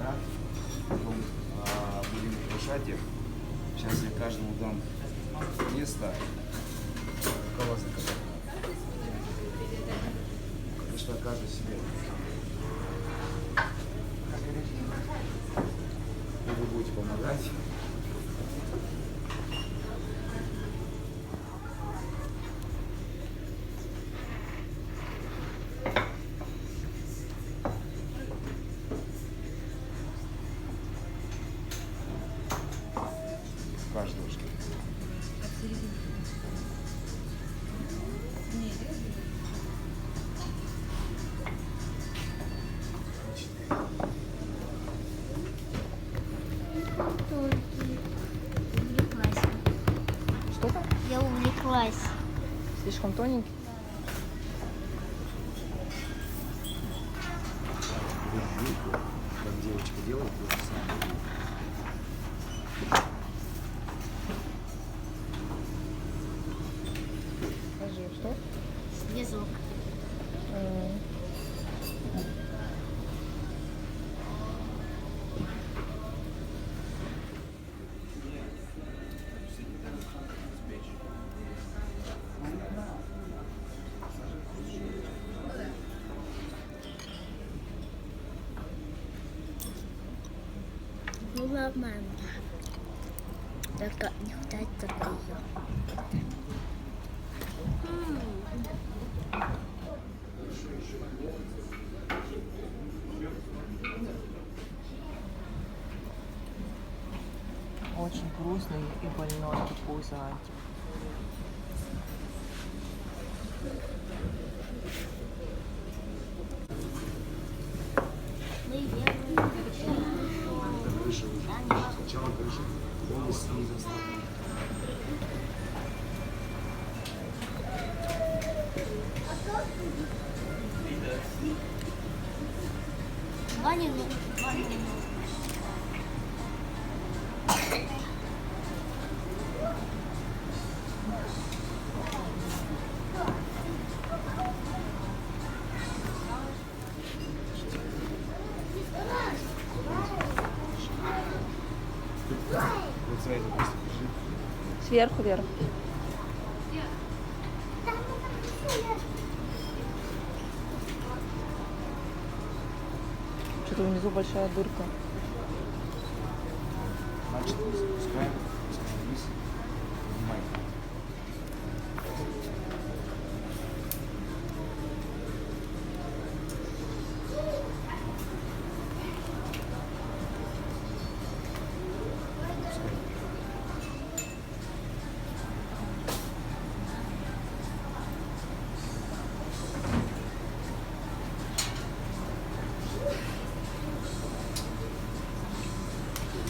наград. Потом будем приглашать их. Сейчас я каждому дам место. Кого заказать? Конечно, каждый себе. Вы будете помогать. Каждого что-то. Увлеклась. Что-то? Я увлеклась. Слишком тоненький. Как девочка делает, то же самое. Скажи, что? Связок. Ну нормально. Только не хватает только ее. Очень грустный и больной такой зайчик. Мы верно. Крыша уже. Сначала крыша. Полностью не заставлена. Ваня, ну, Ваня, ну. Вот за это просто бежит. Сверху вверх. Что-то внизу большая дырка. Значит, мы запускаем вниз. Поднимаем.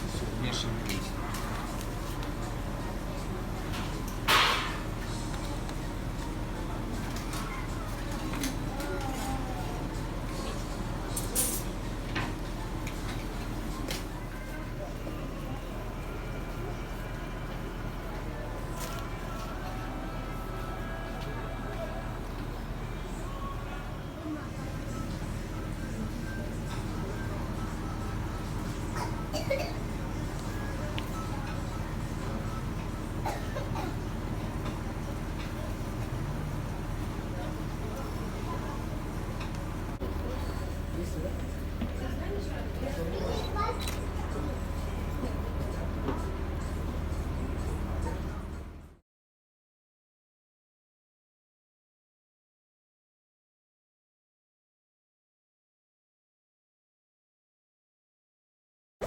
Все, не шевелись.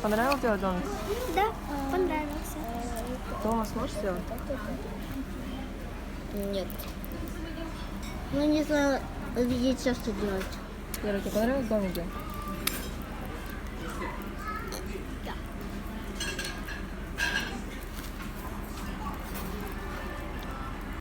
Понравилось делать домик? Да, понравился. Дома сможешь сделать? Нет. Ну не знаю, видеть, что делать. Вера, тебе понравилось домик?